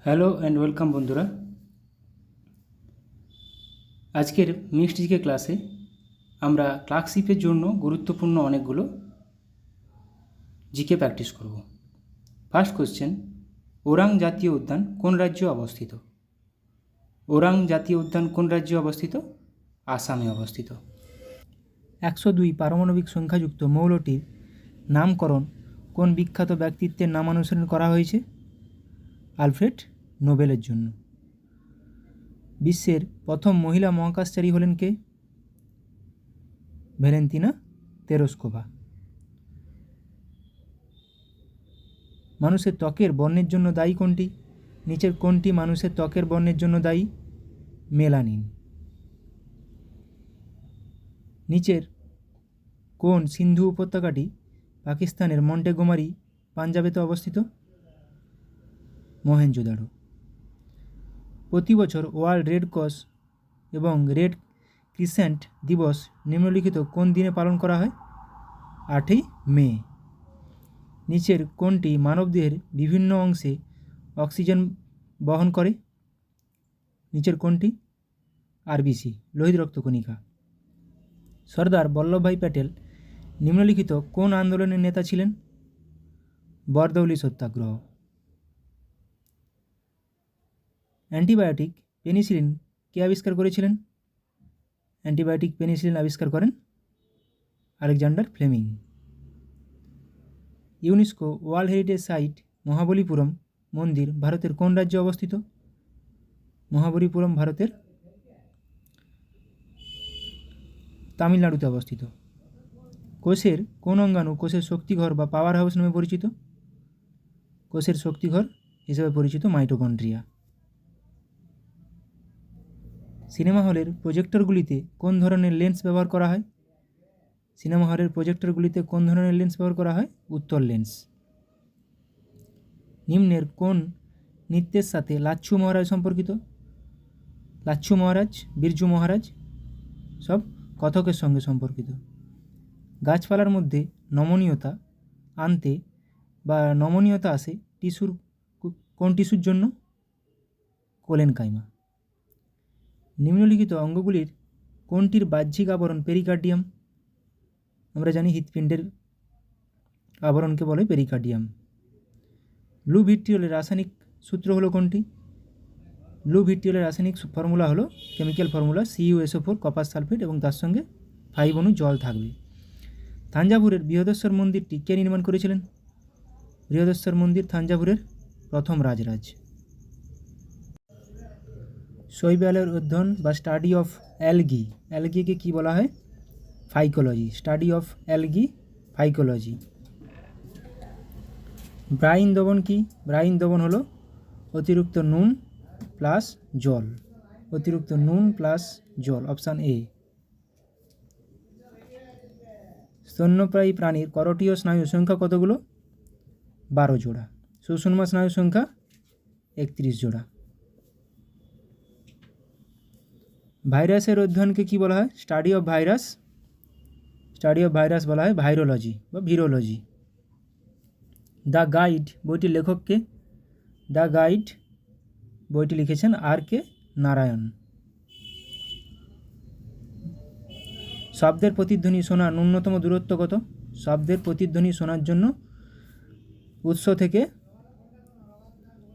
Hello and welcome বন্ধুরা। আজকের mixed GK ক্লাসে আমরা ক্লার্কশিপের জন্য গুরুত্বপূর্ণ অনেকগুলো জিকে প্র্যাকটিস করব। ফার্স্ট কোশ্চেন, ওরাং জাতীয় উদ্যান কোন রাজ্যে অবস্থিত? ওরাং জাতীয় উদ্যান কোন রাজ্যে অবস্থিত? আসামে অবস্থিত। 102 পারমাণবিক সংখ্যাযুক্ত মৌলটির নামকরণ কোন বিখ্যাত ব্যক্তিত্বের নামানুসারে করা হয়েছে? আলফ্রেড নোবেলের জন্য। বিশ্বের প্রথম মহিলা মহাকাশচারী হলেন কে? ভ্যালেন্তিনা তেরস্কোভা। মানুষের ত্বকের বর্ণের জন্য দায়ী কোনটি? নিচের কোনটি মানুষের ত্বকের বর্ণের জন্য দায়ী? মেলানিন। নিচের কোন সিন্ধু উপত্যকাটি পাকিস্তানের মন্টেগোমারি পাঞ্জাবেতে অবস্থিত? মহেঞ্জোদারো। প্রতি বছর ওয়ার্ল্ড রেড ক্রস এবং রেড ক্রিসেন্ট দিবস নিম্নলিখিত কোন দিনে পালন করা হয়? 8ই মে। নিচের কোনটি মানবদেহের বিভিন্ন অংশে অক্সিজেন বহন করে? নিচের কোনটি? আরবিসি, লোহিত রক্তকণিকা। সর্দার বল্লভভাই প্যাটেল নিম্নলিখিত কোন আন্দোলনের নেতা ছিলেন? বরদৌলি সত্যাগ্রহ। অ্যান্টিবায়োটিক পেনিসিলিন কে আবিষ্কার করেছিলেন? অ্যান্টিবায়োটিক পেনিসিলিন আবিষ্কার করেন Alexander Fleming. UNESCO world heritage site Mahabalipuram মন্দির ভারতের কোন রাজ্যে অবস্থিত? মহাবলীপুরম ভারতের তামিলনাড়ুতে অবস্থিত। কোষের কোন অঙ্গাণু কোষের শক্তিঘর বা পাওয়ার হাউস নামে পরিচিত? কোষের শক্তিঘর হিসেবে পরিচিত মাইটোকন্ড্রিয়া। সিনেমা হলের প্রজেক্টরগুলিতে কোন ধরনের লেন্স ব্যবহার করা হয়? সিনেমা হলের প্রজেক্টরগুলিতে কোন ধরনের লেন্স ব্যবহার করা হয়? উত্তল লেন্স। নিম্নের কোন নৃত্যের সাথে লাচ্ছু মহারাজ সম্পর্কিত? লাচ্ছু মহারাজ, বিরজু মহারাজ সব কথকের সঙ্গে সম্পর্কিত। গাছপালার মধ্যে নমনীয়তা আনতে বা নমনীয়তা আসে টিস্যুর কোন টিস্যুর জন্য? কোলেনকাইমা। নিম্নলিখিত অঙ্গগুলির কোনটির বাহ্যিক আবরণ পেরিকার্ডিয়াম? আমরা জানি হৃৎপিণ্ডের আবরণকে বলে পেরিকার্ডিয়াম। ব্লু ভিট্রিয়লের রাসায়নিক সূত্র হলো কোনটি? ব্লু ভিট্রিয়লের রাসায়নিক ফর্মুলা হলো chemical formula CuSO4 copper sulphate এবং তার সঙ্গে 5 অণু জল থাকবে। থাঞ্জাভুরের বৃহদেশ্বর মন্দিরটি কে নির্মাণ করেছিলেন? বৃহদেশ্বর মন্দির থাঞ্জাভুরের প্রথম রাজরাজ। শৈবালের অধ্যয়ন বা স্টাডি অফ অ্যালগি, অ্যালগিকে কী বলা হয়? Phycology, study of algae phycology. Brine দ্রবণ কি? ব্রাইন দ্রবণ হলো অতিরিক্ত নুন প্লাস জল, অতিরিক্ত নুন প্লাস জল, অপশান এ। স্তন্যপ্রায়ী প্রাণীর করটীয় স্নায়ুর সংখ্যা কতগুলো? 12 জোড়া। সুষুম্না স্নায়ুর সংখ্যা 31 জোড়া। ভাইরাসের অধ্যয়নকে কি বলা হয়? Study of virus, study of virus বলা হয় ভাইরোলজি বা ভিরোলজি। দ্য গাইড বইটির লেখককে? দ্য গাইড বইটি লিখেছেন R.K. নারায়ণ। শব্দের প্রতিধ্বনি শোনার ন্যূনতম দূরত্ব কত? শব্দের প্রতিধ্বনি শোনার জন্য উৎস থেকে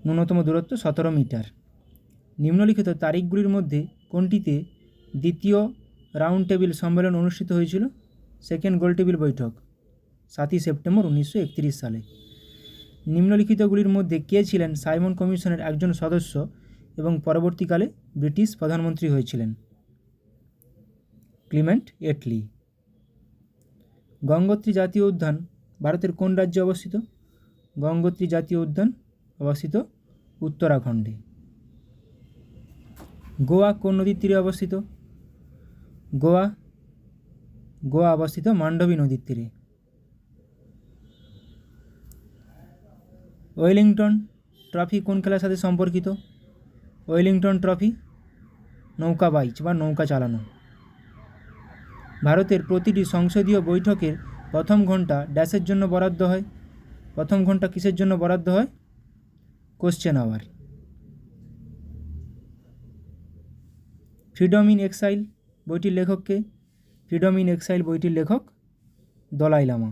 ন্যূনতম দূরত্ব 17 মিটার। নিম্নলিখিত তারিখগুলির মধ্যে কোনটিতে দ্বিতীয় রাউন্ড টেবিল সম্মেলন অনুষ্ঠিত হয়েছিল? সেকেন্ড গোল টেবিল বৈঠক 7ই সেপ্টেম্বর 1931 সালে। নিম্নলিখিতগুলির মধ্যে কে ছিলেন সাইমন কমিশনের একজন সদস্য এবং পরবর্তীকালে ব্রিটিশ প্রধানমন্ত্রী হয়েছিলেন? Clement Attlee. গঙ্গোত্রী জাতীয় উদ্যান ভারতের কোন রাজ্যে অবস্থিত? গঙ্গোত্রী জাতীয় উদ্যান অবস্থিত উত্তরাখণ্ডে। গোয়া কোন নদীর তীরে অবস্থিত? গোয়া অবস্থিত মান্ডবী নদীর তীরে। ওয়েলিংটন ট্রফি কোন খেলার সাথে সম্পর্কিত? ওয়েলিংটন ট্রফি নৌকা বাইচ বা নৌকা চালানো। ভারতের প্রতিটি সংসদীয় বৈঠকের প্রথম ঘন্টা ড্যাশের জন্য বরাদ্দ হয়? প্রথম ঘন্টা কিসের জন্য বরাদ্দ হয়? Question hour. Freedom in exile বইটির লেখককে? ফ্রিডম ইন এক্সাইল বইটির লেখক দলাই লামা।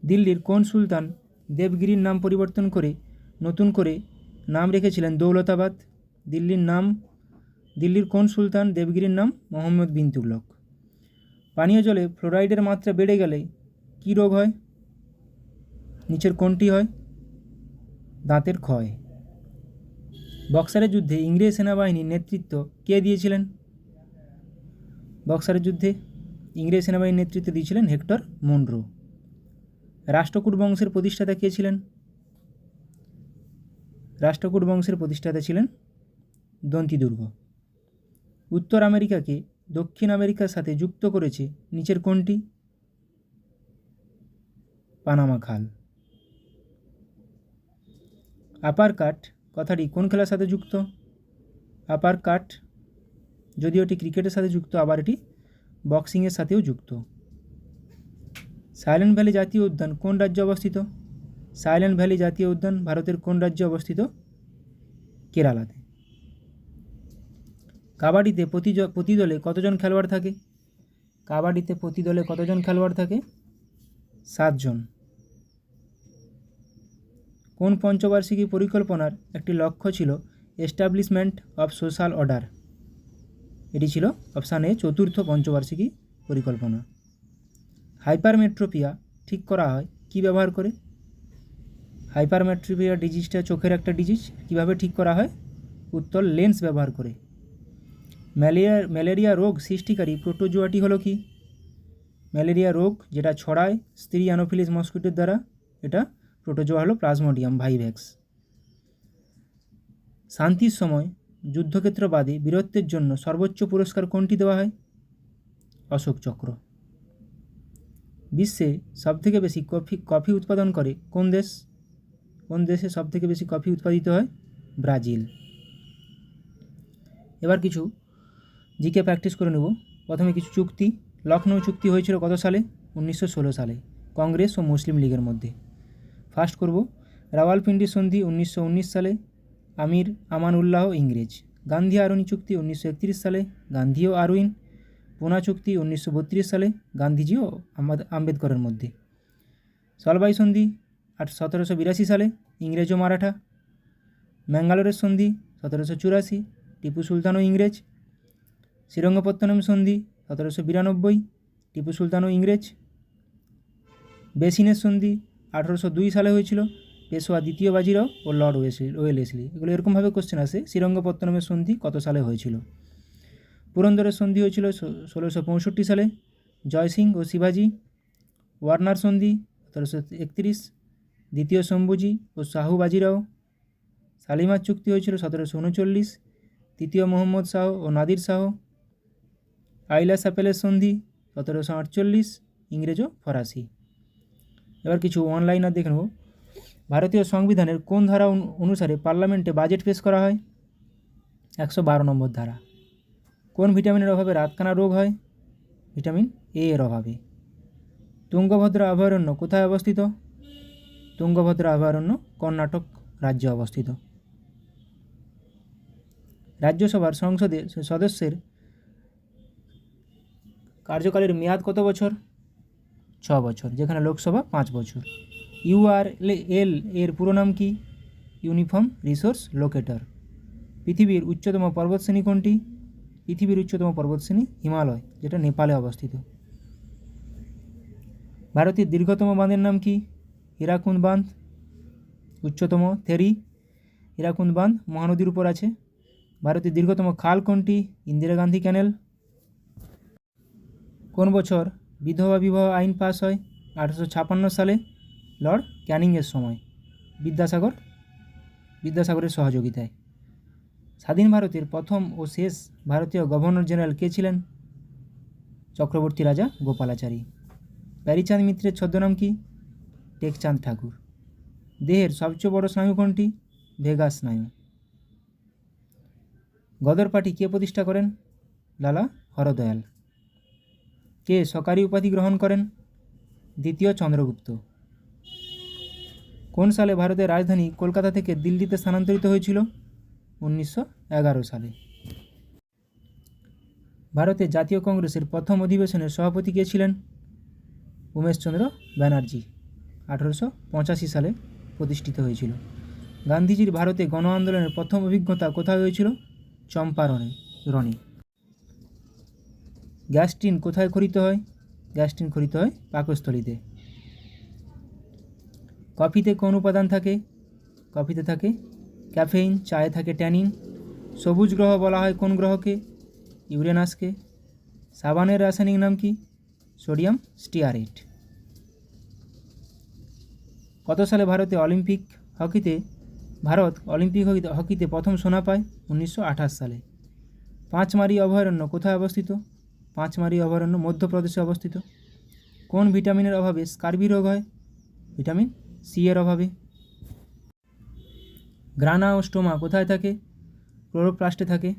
দিল্লির কোন সুলতান দেবগিরির নাম পরিবর্তন করে নতুন করে নাম রেখেছিলেন দৌলতাবাদ? দিল্লির কোন সুলতান দেবগিরির নাম মোহাম্মদ বিন তুগলক। পানীয় জলে ফ্লোরাইডের মাত্রা বেড়ে গেলে কী রোগ হয়? নিচের কোনটি হয়? দাঁতের ক্ষয়। বক্সারের যুদ্ধে ইংরেজ সেনাবাহিনীর নেতৃত্ব কে দিয়েছিলেন? বক্সারের যুদ্ধে ইংরেজ সেনাবাহিনীর নেতৃত্ব দিয়েছিলেন হেক্টর মনরো। রাষ্ট্রকূট বংশের প্রতিষ্ঠাতা কে ছিলেন? রাষ্ট্রকূট বংশের প্রতিষ্ঠাতা ছিলেন দন্তিদুর্গ। উত্তর আমেরিকাকে দক্ষিণ আমেরিকার সাথে যুক্ত করেছে নিচের কোনটি? পানামা খাল। আপার কাট কথাটি কোন খেলার সাথে যুক্ত? আপার কাট যদিও এটি ক্রিকেটের সাথে যুক্ত, আবার এটি বক্সিংয়ের সাথেও যুক্ত। সাইলেন্ট ভ্যালি জাতীয় উদ্যান কোন রাজ্যে অবস্থিত? সাইলেন্ট ভ্যালি জাতীয় উদ্যান ভারতের কোন রাজ্যে অবস্থিত? কেরালাতে। কাবাডিতে প্রতি দলে কতজন খেলোয়াড় থাকে? কাবাডিতে প্রতি দলে কতজন খেলোয়াড় থাকে? 7 জন। কোন পঞ্চবার্ষিকী পরিকল্পনার একটি লক্ষ্য ছিল এস্টাবলিশমেন্ট অফ সোশ্যাল অর্ডার? এটি ছিল অপশান এ চতুর্থ পঞ্চবার্ষিকী পরিকল্পনা। হাইপারমেট্রোপিয়া ঠিক করা হয় কি ব্যবহার করে? হাইপারমেট্রোপিয়া ডিজিজটা চোখের একটা ডিজিজ, কিভাবে ঠিক করা হয়? উত্তর লেন্স ব্যবহার করে। ম্যালেরিয়া রোগ সৃষ্টিকারী প্রোটোজোয়াটি হলো কি? ম্যালেরিয়া রোগ যেটা ছড়ায় স্ত্রী অ্যানোফিলিস মস্কিটোর দ্বারা, এটা প্রোটোজোয়া হলো প্লাজমোডিয়াম ভাইভ্যাক্স। শান্তির সময় যুদ্ধক্ষেত্র বাদে বীরত্বের জন্য সর্বোচ্চ পুরস্কার কোনটি দেওয়া হয়? অশোক চক্র। বিশ্বে সবথেকে বেশি কফি উৎপাদন করে কোন দেশ? কোন দেশে সবথেকে বেশি কফি উৎপাদিত হয়? ব্রাজিল। এবার কিছু জিকে প্র্যাকটিস করে নেব। প্রথমে কিছু চুক্তি। লখনৌ চুক্তি হয়েছিল কত সালে? 1916 সালে, কংগ্রেস ও মুসলিম লীগের মধ্যে। ফার্স্ট করব রাওয়ালপিন্ডি সন্ধি 1919 সালে, আমির আমান উল্লাহ ইংরেজ। গান্ধী আরউইন চুক্তি 1931 সালে, গান্ধী ও আরউইন। পুনা চুক্তি 1932 সালে, গান্ধীজি ও আম্বেদকরের মধ্যে। সলবাই সন্ধি 1782 সালে, ইংরেজ ও মারাঠা। ম্যাঙ্গালোরের সন্ধি 1784, টিপু সুলতান ও ইংরেজ। শ্রীরঙ্গপত্তনম সন্ধি 1792, টিপু সুলতান ও ইংরেজ। বেসিনের সন্ধি 1802 সালে হয়েছিল, পেশোয়া দ্বিতীয় বাজিরাও ও লর্ড ওয়েলেসলি। এগুলো এরকমভাবে কোশ্চেন আসে, শ্রীরঙ্গপত্তনমের সন্ধি কত সালে হয়েছিল? পুরন্দরের সন্ধি হয়েছিল 1665 সালে, জয়সিং ও শিবাজি। ওয়ার্নার সন্ধি 1731, দ্বিতীয় শম্ভুজি ও শাহু বাজিরাও। শালিমার চুক্তি হয়েছিল 1739, তৃতীয় মোহাম্মদ শাহ ও নাদির শাহ। আইলা সাপেলের সন্ধি 1748, ইংরেজ ও ফরাসি। এবার কিছু অনলাইনার দেখে নেব। ভারতীয় সংবিধানের কোন ধারা অনুসারে পার্লামেন্টে বাজেট পেশ করা হয়? 112 নম্বর ধারা। কোন ভিটামিনের অভাবে রাতকানা রোগ হয়? ভিটামিন এ এর অভাবে। তুঙ্গভদ্রা অভয়ারণ্য কোথায় অবস্থিত? তুঙ্গভদ্রা অভয়ারণ্য কর্ণাটক রাজ্যে অবস্থিত। রাজ্যসভার সংসদের সদস্যের কার্যকালের মেয়াদ কত বছর? 6 বছর, যেখানে লোকসভা 5 বছর। ইউআরএল এর পুরো নাম কি? Uniform resource locator. পৃথিবীর উচ্চতম পর্বতশ্রেণী কোনটি? পৃথিবীর উচ্চতম পর্বতশ্রেণী হিমালয়, যেটা নেপালে অবস্থিত। ভারতের দীর্ঘতম বাঁধের নাম কি? হীরাকুন্দ বাঁধ। উচ্চতম থেরি। হীরাকুন্দ বাঁধ মহানদীর উপর আছে। ভারতের দীর্ঘতম খাল কোনটি? ইন্দিরা গান্ধী ক্যানেল। কোন বছর বিধবা বিবাহ আইন পাস হয়? 1856 সালে, লর্ড ক্যানিংয়ের সময়, বিদ্যাসাগরের সহযোগিতায়। স্বাধীন ভারতের প্রথম ও শেষ ভারতীয় গভর্নর জেনারেল কে ছিলেন? চক্রবর্তী রাজা গোপালাচারী। প্যারীচাঁদ মিত্রের ছদ্মনাম কি? টেকচাঁদ ঠাকুর। দেহের সবচেয়ে বড় স্নায়ু কোনটি? ভেগাস স্নায়ু। গদর পার্টি কে প্রতিষ্ঠা করেন? লালা হরদয়াল। কে সরকারি উপাধি গ্রহণ করেন? দ্বিতীয় চন্দ্রগুপ্ত। কোন সালে ভারতের রাজধানী কলকাতা থেকে দিল্লিতে স্থানান্তরিত হয়েছিল? 1911 সালে। ভারতের জাতীয় কংগ্রেসের প্রথম অধিবেশনের সভাপতি কে ছিলেন? উমেশচন্দ্র ব্যানার্জি। 1885 সালে প্রতিষ্ঠিত হয়েছিল। গান্ধীজির ভারতে গণ আন্দোলনের প্রথম অভিজ্ঞতা কোথায় হয়েছিল? চম্পারণে। গ্যাস্ট্রিন কোথায় খরিত হয়? গ্যাস্ট্রিন খরিত হয় পাকস্থলীতে। কফিতে কোন উপাদান থাকে? কফিতে থাকে ক্যাফেইন, চায়ে থাকে ট্যানিন। সবুজ গ্রহ বলা হয় কোন গ্রহকে? ইউরেনাসকে। সাবানের রাসায়নিক নাম কি? Sodium stearate. কত সালে ভারত অলিম্পিক হকিতে প্রথম সোনা পায়? 1928 সালে। পাঁচমারি অভয়ারণ্য কোথায় অবস্থিত? পাঁচমারি অভয়ারণ্য মধ্যপ্রদেশে অবস্থিত। কোন ভিটামিনের অভাবে স্কার্বি রোগ হয়? ভিটামিন সি এর অভাবে। গ্রানা ও স্টোমা কোথায় থাকে? ক্লোরোপ্লাস্টে থাকে।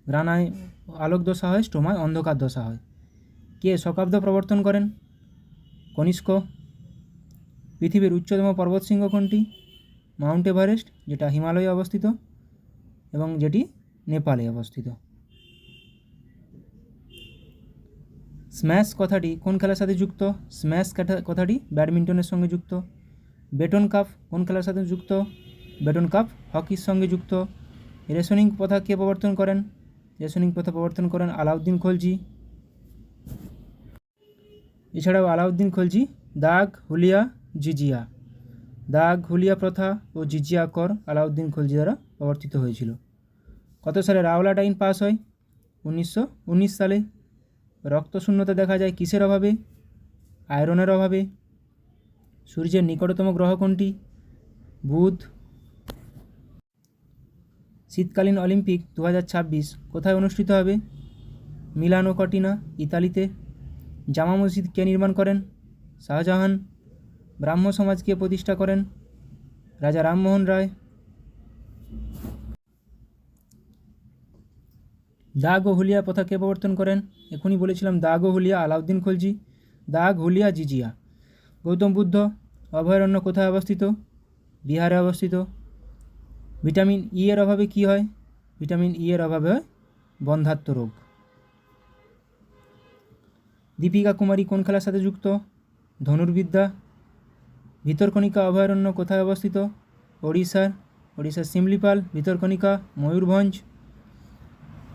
গ্রানায় আলোক দশা হয়, স্টোমায় অন্ধকার দশা হয়। কে শকাব্দ প্রবর্তন করেন? কনিষ্ক। পৃথিবীর উচ্চতম পর্বতশৃঙ্গ কোনটি? মাউন্ট এভারেস্ট, যেটা হিমালয়ে অবস্থিত এবং যেটি নেপালে অবস্থিত। স্ম্যাশ কথাটি কোন খেলার সাথে যুক্ত? স্ম্যাশ কথাটি ব্যাডমিন্টনের সঙ্গে যুক্ত। বেটন কাপ কোন খেলার সাথে যুক্ত? বেটন কাপ হকির সঙ্গে যুক্ত। রেশনিং প্রথা কে প্রবর্তন করেন? রেশনিং প্রথা প্রবর্তন করেন আলাউদ্দিন খলজি। এছাড়াও আলাউদ্দিন খলজি দাগ, হুলিয়া, জিজিয়া। দাগ, হুলিয়া প্রথা ও জিজিয়া কর আলাউদ্দিন খলজি দ্বারা প্রবর্তিত হয়েছিল। কত সালে রাওলাট আইন পাস হয়? 1919 সালে। রক্তশূন্যতা দেখা যায় কিসের অভাবে? আয়রনের অভাবে। সূর্যের নিকটতম গ্রহ কোনটি? বুধ। শীতকালীন অলিম্পিক 2026 কোথায় অনুষ্ঠিত হবে? মিলানো কর্টিনা, ইতালিতে। জামা মসজিদ কে নির্মাণ করেন? শাহজাহান। ব্রাহ্ম সমাজ কে প্রতিষ্ঠা করেন? রাজা রামমোহন রায়। দাগ ও হুলিয়া প্রথা কে প্রবর্তন করেন? এখনই বলেছিলাম দাগ ও হুলিয়া আলাউদ্দিন খলজি। দাগ, হুলিয়া, জিজিয়া। গৌতম বুদ্ধ অভয়ারণ্য কোথায় অবস্থিত? বিহারে অবস্থিত। ভিটামিন ই এর অভাবে কি হয়? ভিটামিন ই এর অভাবে হয় বন্ধ্যাত্ব রোগ। দীপিকা কুমারী কোন খেলার সাথে যুক্ত? ধনুর্বিদ্যা। ভিতরকণিকা অভয়ারণ্য কোথায় অবস্থিত? ওড়িশার সিমলিপাল, ভিতরকণিকা, ময়ূরভঞ্জ।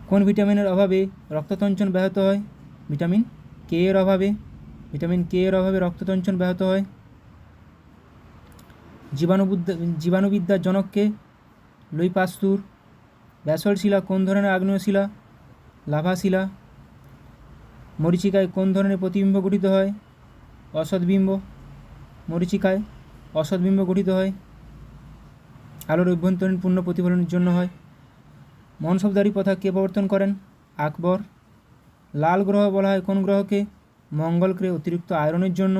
কোন ভিটামিনের অভাবে রক্ততঞ্চন ব্যাহত হয়? ভিটামিন কে এর অভাবে। ভিটামিন কে এর অভাবে রক্ততঞ্চন ব্যাহত হয়। জীবাণুবিদ্যার জনককে? লুই পাস্তুর। ব্যাসল্ট শিলা কোন ধরনের আগ্নেয় শিলা? লাভা শিলা। মরীচিকায় কোন ধরনের প্রতিবিম্ব গঠিত হয়? অসৎবিম্ব। মরীচিকায় অসৎবিম্ব গঠিত হয়। আলোর অভ্যন্তরীণ পূর্ণ প্রতিফলনের জন্য হয়। মনসবদারি প্রথা কে প্রবর্তন করেন? আকবর। লাল গ্রহ বলা হয় কোন গ্রহকে? মঙ্গল গ্রহে অতিরিক্ত আয়রনের জন্য।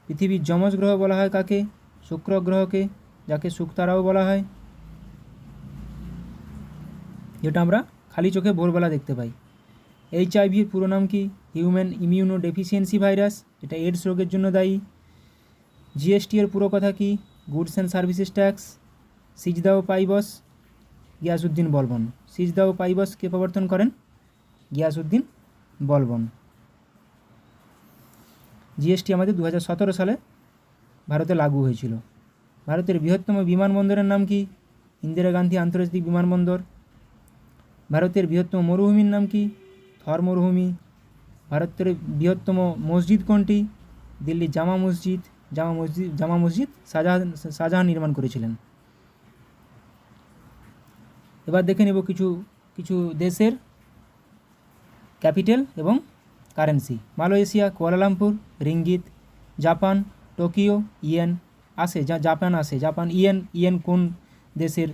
পৃথিবীর যমজ গ্রহ বলা হয় কাকে? শুক্র গ্রহকে, যাকে শুকতারাও বলা হয়, যেটা আমরা খালি চোখে ভোরবেলা দেখতে পাই। এইচআইভির পুরো নাম কি? হিউম্যান ইমিউনো ডেফিসিয়েন্সি ভাইরাস, এটা এডস রোগের জন্য দায়ী। জিএসটি এর পুরো কথা কি? Goods and services tax. সিজদা ও পাইবস, গিয়াসউদ্দিন বলবন। সিজদা ও পাইবস কে প্রবর্তন করেন? গিয়াসউদ্দিন বলবন। জিএসটি আমাদের 2017 সালে ভারতে লাগু হয়েছিল। ভারতের বৃহত্তম বিমানবন্দরের নাম কি? ইন্দিরা গান্ধী আন্তর্জাতিক বিমানবন্দর। ভারতের বৃহত্তম মরুভূমির নাম কি? থর মরুভূমি। ভারতের বৃহত্তম মসজিদ কোনটি? দিল্লি জামা মসজিদ শাহজাহান নির্মাণ করেছিলেন। এবার দেখে নেব কিছু দেশের ক্যাপিটাল এবং currency. Malaysia Kuala Lumpur, ringgit. Japan Tokyo, yen. Japan yen কোন দেশের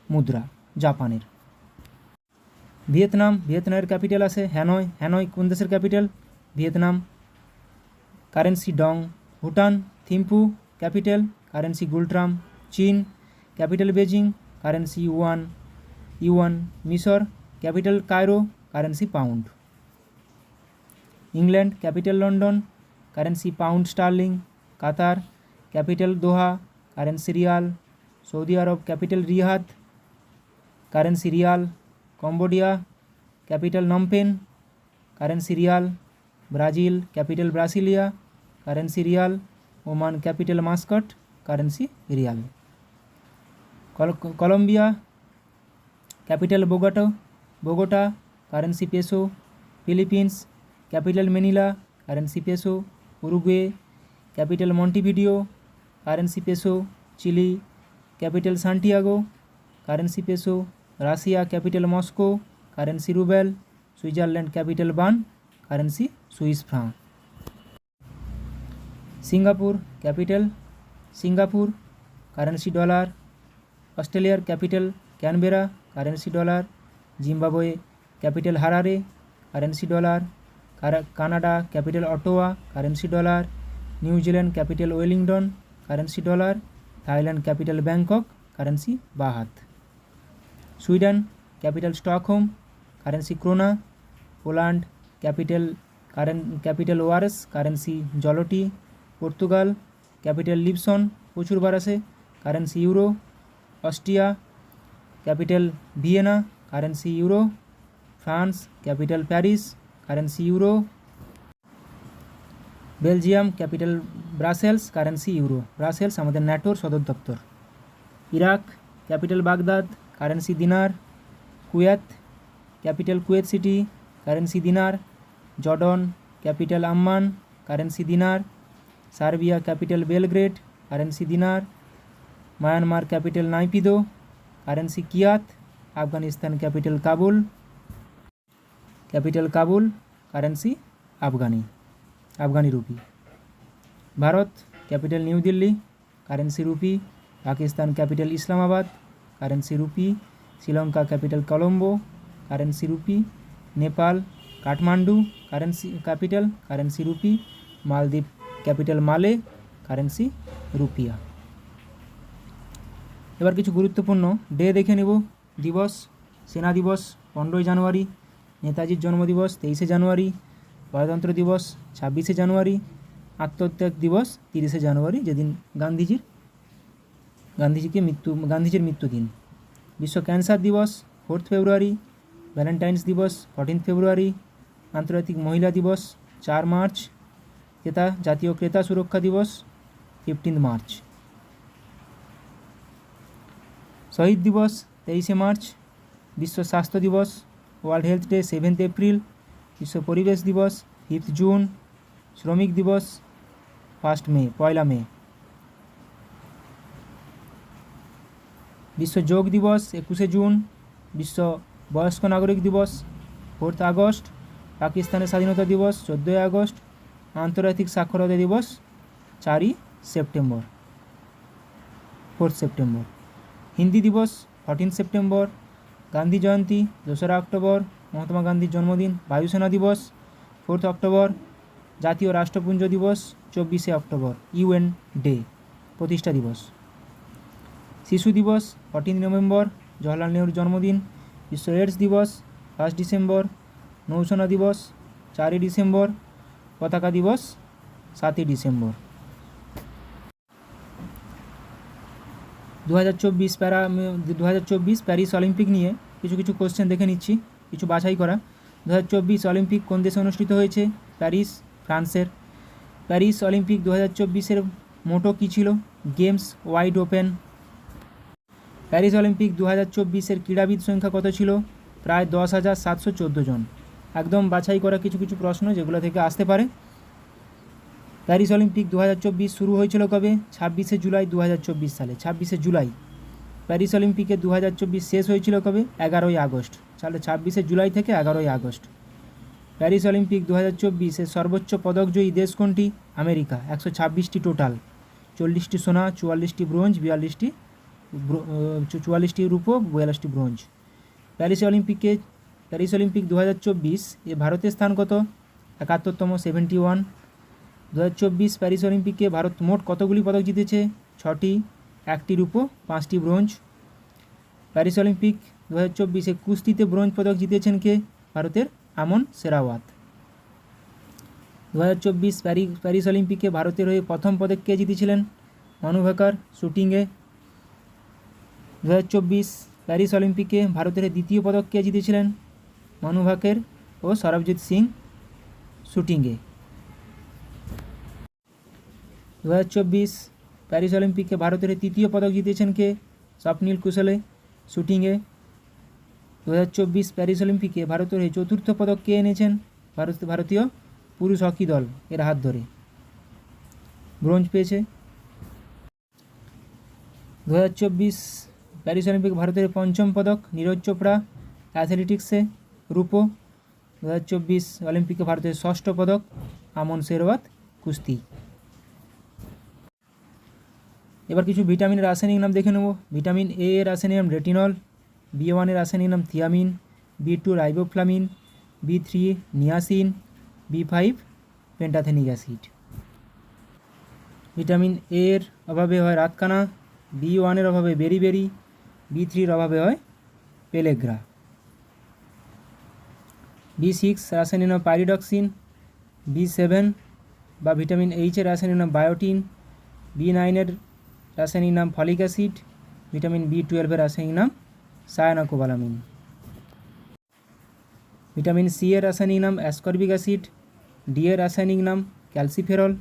মুদ্রা? জাপানের। ভিয়েতনামের ক্যাপিটাল আছে হ্যানয় কোন দেশের capital? Vietnam. Currency dong. Bhutan Thimphu, capital currency ngultrum. চীন ক্যাপিটাল বেজিং, কারেন্সি ইউয়ান। মিশর capital Cairo, currency pound. England capital London, currency pound sterling. Qatar capital Doha, currency riyal. সৌদি আরব capital Riyadh, currency riyal. Cambodia capital Phnom Penh, currency riyal. Brazil capital Brasilia, currency riyal. Oman capital Muscat, currency riyal. Colombia capital Bogota, currency peso. Philippines capital Manila, currency peso. Uruguay capital Montevideo, currency peso. Chilli capital Santiago, currency peso. Russia capital Moscow, currency rouble. Switzerland capital Bern, currency Swiss franc. Singapore capital Singapore, currency dollar. অস্ট্রেলিয়ার capital Canberra, currency dollar. Zimbabwe capital Harare, currency dollar. Canada capital Ottawa, currency dollar. New Zealand capital Wellington, currency dollar. Thailand capital Bangkok, currency baht. Sweden capital Stockholm, currency krona. Poland capital Warsaw, currency zloty. Portugal capital Lisbon, প্রচুর বার আসে, currency euro. Austria capital Vienna, currency euro. France capital Paris, currency euro. Belgium capital Brussels, currency euro. Brussels আমাদের ন্যাটোর সদর দপ্তর। Iraq capital Baghdad, currency dinar. Kuwait capital Kuwait city, currency dinar. Jordan capital Amman, currency dinar. Serbia capital Belgrade, currency dinar. Myanmar capital Naypyidaw, currency kyat. Afghanistan capital Kabul, currency afghani rupee. Bharat capital New Delhi, currency rupee. Pakistan capital Islamabad, currency rupee. Sri Lanka capital Colombo, currency rupee. Nepal Kathmandu currency rupee. Maldives capital Male, currency রুপিয়া। এবার কিছু গুরুত্বপূর্ণ day দেখে নেব। দিবস: সেনা দিবস 15ই জানুয়ারি। নেতাজির জন্মদিবস 23শে জানুয়ারি। গণতন্ত্র দিবস 26শে জানুয়ারি। আত্মত্যাগ দিবস 30শে জানুয়ারি, যেদিন গান্ধীজির মৃত্যুদিন। বিশ্ব ক্যান্সার দিবস 4 ফেব্রুয়ারি। ভ্যালেন্টাইন্স দিবস 14 ফেব্রুয়ারি। আন্তর্জাতিক মহিলা দিবস 4 মার্চ। জাতীয় ক্রেতা সুরক্ষা দিবস 15 মার্চ। শহীদ দিবস 23শে মার্চ। বিশ্ব স্বাস্থ্য দিবস ওয়ার্ল্ড হেলথ ডে 7 এপ্রিল। বিশ্ব পরিবেশ দিবস 5 জুন। শ্রমিক দিবস 1 মে। বিশ্ব যোগ দিবস 21শে জুন। বিশ্ব বয়স্ক নাগরিক দিবস 4 আগস্ট। পাকিস্তানের স্বাধীনতা দিবস 14 আগস্ট। আন্তর্জাতিক সাক্ষরতা দিবস 4 সেপ্টেম্বর। হিন্দি দিবস 14 সেপ্টেম্বর। গান্ধী জয়ন্তী 2রা অক্টোবর, মহাত্মা গান্ধীর জন্মদিন। বায়ুসেনা দিবস 4 অক্টোবর। জাতীয় রাষ্ট্রপুঞ্জ দিবস 24শে অক্টোবর। ইউএন ডে, প্রতিষ্ঠা দিবস। শিশু দিবস 14 নভেম্বর, জওহরলাল নেহরুর জন্মদিন। বিশ্ব এডস দিবস 1 ডিসেম্বর। নৌসেনা দিবস 4 ডিসেম্বর। পতাকা দিবস 7 ডিসেম্বর। 2024 প্যারিস অলিম্পিক নিয়ে কিছু কোশ্চেন দেখে নিচ্ছি, কিছু বাছাই করা। 2024 অলিম্পিক কোন দেশে অনুষ্ঠিত হয়েছে? প্যারিস, ফ্রান্সের। প্যারিস অলিম্পিক 2024-এর মোটো কী ছিল? Games wide open. Paris Olympic 2024-এর ক্রীড়াবিদ সংখ্যা কত ছিল? প্রায় 10,714 জন। একদম বাছাই করা কিছু প্রশ্ন যেগুলো থেকে আসতে পারে। প্যারিস অলিম্পিক 2024 শুরু হয়েছিল কবে? 26শে জুলাই 2024 সালে, 26শে জুলাই। প্যারিস অলিম্পিকে 2024 শেষ হয়েছিল কবে? 11ই আগস্ট। তাহলে 26শে জুলাই থেকে 11ই আগস্ট। প্যারিস অলিম্পিক 2024-এর সর্বোচ্চ পদকজয়ী দেশ কোনটি? আমেরিকা। 126টি টোটাল, 40টি সোনা, 44টি ব্রোঞ্জ, 44টি রূপো, 42টি ব্রোঞ্জ। প্যারিস অলিম্পিক 2024 এ ভারতের স্থান কত? 71তম, 71। 2024 প্যারিস অলিম্পিকে ভারত মোট কতগুলি পদক জিতেছে? 6টি, 1টি রূপো, 5টি ব্রোঞ্জ। প্যারিস অলিম্পিক 2024-এ কুস্তিতে ব্রোঞ্জ পদক জিতেছেন কে? ভারতের আমন সেরাওয়াত। 2024 প্যারিস অলিম্পিকে ভারতের হয়ে প্রথম পদক কে জিতেছিলেন? মানু ভাকার শুটিংয়ে। 2024 প্যারিস অলিম্পিকে ভারতের দ্বিতীয় পদক কে জিতেছিলেন? মানু ভাকের ও সরবজিৎ সিং শুটিংয়ে। 2024 প্যারিস অলিম্পিকে ভারতের তৃতীয় পদক জিতেছেন কে? স্বপ্নিল কুশলে শুটিংয়ে। 2024 প্যারিস অলিম্পিকে ভারতের চতুর্থ পদক কে এনেছেন? ভারতীয় পুরুষ হকি দল এর হাত ধরে ব্রোঞ্জ পেয়েছে। 2024 প্যারিস অলিম্পিক ভারতের পঞ্চম পদক নীরজ চোপড়া অ্যাথলেটিক্সে রূপো। 2024 অলিম্পিকে ভারতের ষষ্ঠ পদক আমন শেরওয়াত কুস্তি। এবার কিছু ভিটামিনের রাসায়নিক নাম দেখে নেব। ভিটামিন এ এর রাসায়নিক নাম রেটিনল, B1 এর রাসায়নিক নাম thiamine, B2 রাইবোফ্লামিন, B3 niacin, B5 পেন্টাথেনিক acid. Vitamin A এর অভাবে হয় রাতকানা, B1 এর অভাবে বেরিবেরি, B3 এর অভাবে হয় পেলেগ্রা। B6 রাসায়নিক নাম পাইরিডক্সিন, B7 বা ভিটামিন এইচ এর রাসায়নিক নাম বায়োটিন, B9 এর রাসায়নিক নাম ফলিক অ্যাসিড, ভিটামিন B12 এর রাসায়নিক নাম সায়ানোকোবালামিন। ভিটামিন সি এর রাসায়নিক নাম অ্যাসকর্বিক অ্যাসিড, ডি এর রাসায়নিক নাম ক্যালসিফেরল,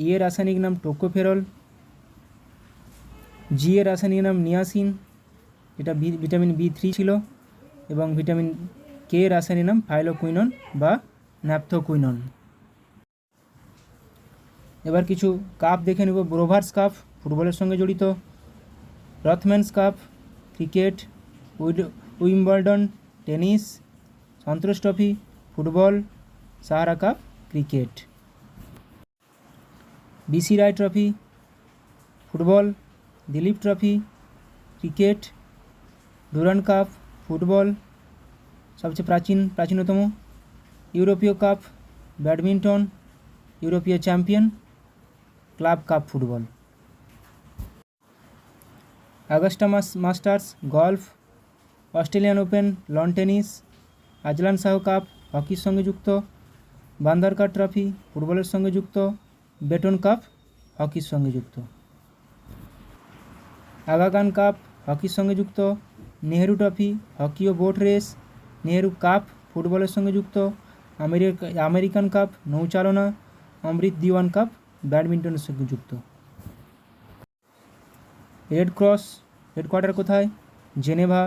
ই এর রাসায়নিক নাম টোকোফেরল, জি এর রাসায়নিক নাম নিয়াসিন, এটা ভিটামিন B3 ছিল, এবং ভিটামিন কে এর রাসায়নিক নাম ফাইলোকুইনন বা ন্যাপথোকুইনন। এবার কিছু কাপ দেখে নেব। ব্রোভার্স কাপ ফুটবলের সঙ্গে জড়িত, Rothmans cup cricket, Wimbledon tennis, Santosh trophy football, Sahara cup cricket, B C Roy trophy football, Duleep trophy cricket, Durand cup football সবচেয়ে প্রাচীনতম, ইউরোপীয় কাপ ব্যাডমিন্টন, ইউরোপীয় champion club cup football, Augusta Masters golf, Australian open lawn tennis, Azlan Shah cup হকির সঙ্গে যুক্ত, বান্দারকার trophy ফুটবলের সঙ্গে যুক্ত, বেটন কাপ হকির সঙ্গে যুক্ত, আগা খান কাপ হকির সঙ্গে যুক্ত, নেহেরু ট্রফি হকি ও বোট রেস, নেহেরু কাপ ফুটবলের সঙ্গে যুক্ত, আমেরিকান কাপ নৌচালনা, অমৃত দিওয়ান কাপ ব্যাডমিন্টনের সঙ্গে যুক্ত। রেড ক্রস হেডকোয়ার্টার কোথায়? জেনেভা।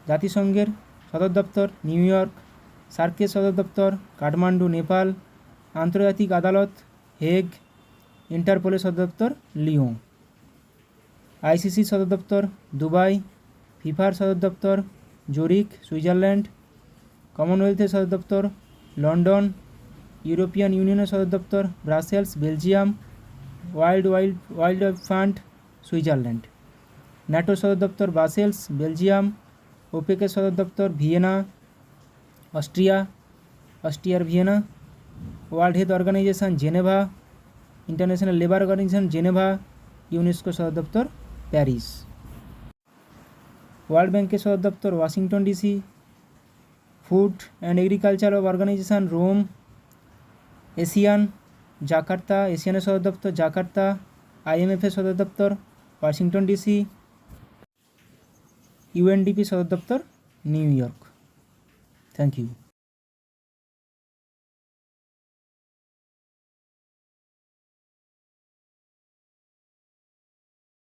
জাতিসংঘের সদর দপ্তর নিউ ইয়র্ক। সার্কের সদর দপ্তর কাঠমান্ডু নেপাল। আন্তর্জাতিক আদালত হেগ। ইন্টারপোলের সদর দপ্তর লিওঁ। আইসিসির সদর দপ্তর দুবাই। ফিফার সদর দপ্তর জুরিখ সুইজারল্যান্ড। কমনওয়েলথের সদর দপ্তর লন্ডন। ইউরোপিয়ান ইউনিয়নের সদর দপ্তর Brussels Belgium. World life fund Switzerland. ন্যাটোর সদর দপ্তর ব্রাসেলস বেলজিয়াম। ওপেকের সদর দপ্তর ভিয়েনা অস্ট্রিয়ার Vienna. World Health Organization Geneva. International Labour Organization Geneva. UNESCO সদর দপ্তর প্যারিস। ওয়ার্ল্ড ব্যাংকের সদর দপ্তর Washington DC. Food and Agriculture Organization Rome. এশিয়ানের সদর দপ্তর জাকার্তা। IMF-এর সদর দপ্তর ওয়াশিংটন ডিসি। UNDP সদর দপ্তর নিউ ইয়র্ক। Thank you.